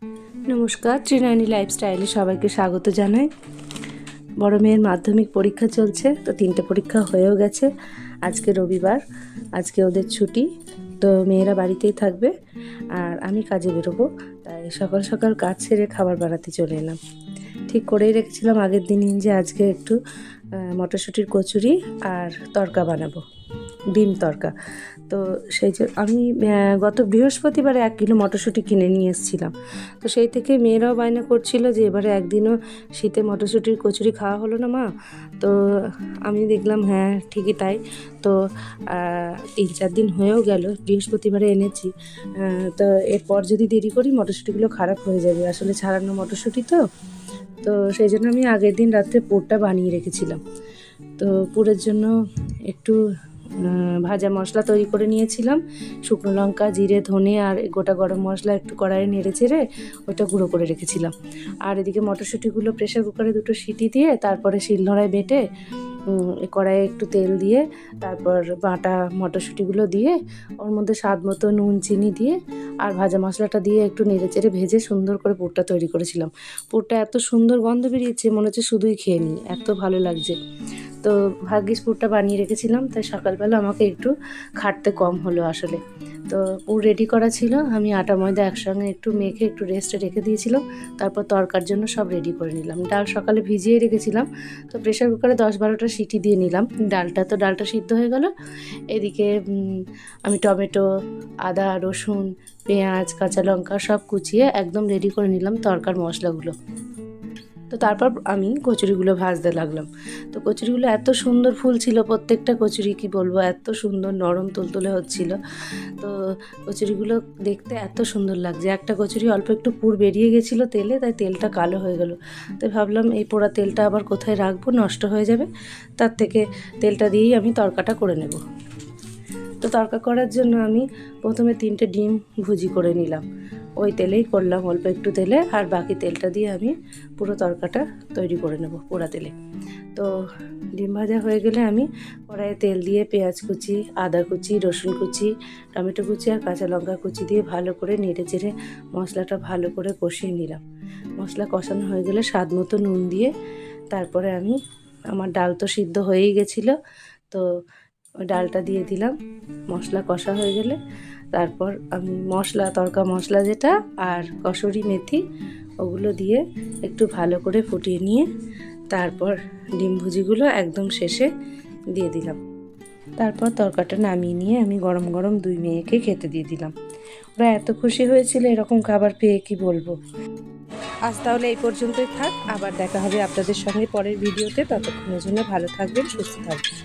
নমস্কার, ত্রিনয়নী লাইফস্টাইলে সবাইকে স্বাগত জানাই। বড় মেয়ের মাধ্যমিক পরীক্ষা চলছে, তো 3টে পরীক্ষা হয়েও গেছে। আজকে রবিবার, আজকে ওদের ছুটি, তো মেয়েরা বাড়িতেই থাকবে আর আমি কাজে বেরোবো। তাই সকাল সকাল কাজ সেরে খাবার বানাতে চলে এলাম। ঠিক করেই রেখেছিলাম আগের দিনই যে আজকে একটু মটরশুঁটির কচুরি আর তড়কা বানাবো, ডিম তড়কা। তো সেই যে আমি গত বৃহস্পতিবারে 1 কিলো মটরশুঁটি কিনে নিয়ে এসেছিলাম। তো সেই থেকে মেয়েরাও বায়না করছিল যে এবারে একদিনও শীতে মটরশুঁটির কচুরি খাওয়া হলো না মা। তো আমি দেখলাম হ্যাঁ ঠিকই তাই। তো 3-4 দিন হয়েও গেল, বৃহস্পতিবারে এনেছি। তো এরপর যদি দেরি করি মটরশুঁটিগুলো খারাপ হয়ে যাবে, আসলে ছাড়ানো মটরশুঁটি তো সেই জন্য আমি আগের দিন রাত্রে পুরটা বানিয়ে রেখেছিলাম। তো পুরের জন্য একটু ভাজা মশলা তৈরি করে নিয়েছিলাম, শুকনো লঙ্কা, জিরে, ধনে আর গোটা গরম মশলা একটু কড়াইয়ে নেড়ে চেড়ে ওটা গুঁড়ো করে রেখেছিলাম। আর এদিকে মটরশুঁটিগুলো প্রেসার কুকারে 2টো সিটি দিয়ে তারপরে শিলনোড়ায় বেটে কড়াইয়ে একটু তেল দিয়ে তারপর বাটা মটরশুঁটিগুলো দিয়ে ওর মধ্যে স্বাদ মতো নুন চিনি দিয়ে আর ভাজা মশলাটা দিয়ে একটু নেড়ে চেড়ে ভেজে সুন্দর করে পুরটা তৈরি করেছিলাম। পুরটা এত সুন্দর গন্ধ বেরিয়েছে, মনে হচ্ছে শুধুই খেয়ে নিই, এত ভালো লাগছে। তো ভাগ্যিস পুরটা বানিয়ে রেখেছিলাম, তাই সকালবেলা আমাকে একটু খাটতে কম হলো আসলে। তো পুর রেডি করা ছিল, আমি আটা ময়দা একসঙ্গে একটু মেখে একটু রেস্টে রেখে দিয়েছিলাম। তারপর তড়কার জন্য সব রেডি করে নিলাম। ডাল সকালে ভিজিয়ে রেখেছিলাম, তো প্রেসার কুকারে 10-12টা সিটি দিয়ে নিলাম। ডালটা সিদ্ধ হয়ে গেল। এদিকে আমি টমেটো, আদা, রসুন, পেঁয়াজ, কাঁচা লঙ্কা সব কুচিয়ে একদম রেডি করে নিলাম তড়কার মশলাগুলো। তো তারপর আমি কচুরিগুলো ভাজতে লাগলাম। তো কচুরিগুলো এত সুন্দর ফুল ছিল, প্রত্যেকটা কচুরি কি বলবো, এত সুন্দর নরম তুলতুলে হচ্ছিল। তো কচুরিগুলো দেখতে এত সুন্দর লাগছে। একটা কচুরি অল্প একটু পুর বেরিয়ে গেছিলো তেলে, তাই তেলটা কালো হয়ে গেল। তাই ভাবলাম এই পোড়া তেলটা আবার কোথায় রাখবো, নষ্ট হয়ে যাবে, তার থেকে তেলটা দিয়েই আমি তড়কাটা করে নেব। তো তড়কা করার জন্য আমি প্রথমে 3টে ডিম ভুজি করে নিলাম, ওই তেলেই করলাম, অল্প একটু তেলে, আর বাকি তেলটা দিয়ে আমি পুরো তড়কাটা তৈরি করে নেব পোড়া তেলে। তো ডিম ভাজা হয়ে গেলে আমি কড়াইয়ে তেল দিয়ে পেঁয়াজ কুচি, আদা কুচি, রসুন কুচি, টমেটো কুচি আর কাঁচা লঙ্কা কুচি দিয়ে ভালো করে নেড়ে চেড়ে মশলাটা ভালো করে কষিয়ে নিলাম। মশলা কষানো হয়ে গেলে স্বাদ মতো নুন দিয়ে তারপরে আমার ডাল তো সিদ্ধ হয়েই গেছিলো, তো ওই ডালটা দিয়ে দিলাম। মশলা কষা হয়ে গেলে তারপর আমি তড়কা মশলা যেটা আর কসুরি মেথি ওগুলো দিয়ে একটু ভালো করে ফুটিয়ে নিয়ে তারপর ডিম ভুজিগুলো একদম শেষে দিয়ে দিলাম। তারপর তড়কাটা নামিয়ে নিয়ে আমি গরম গরম 2 মেয়েকে খেতে দিয়ে দিলাম। ওরা এত খুশি হয়েছিল এরকম খাবার পেয়ে, কি বলবো। আজ তাহলে এই পর্যন্তই থাক, আবার দেখা হবে আপনাদের সঙ্গে পরের ভিডিওতে। ততক্ষণের জন্য ভালো থাকবেন, সুস্থ থাকবেন।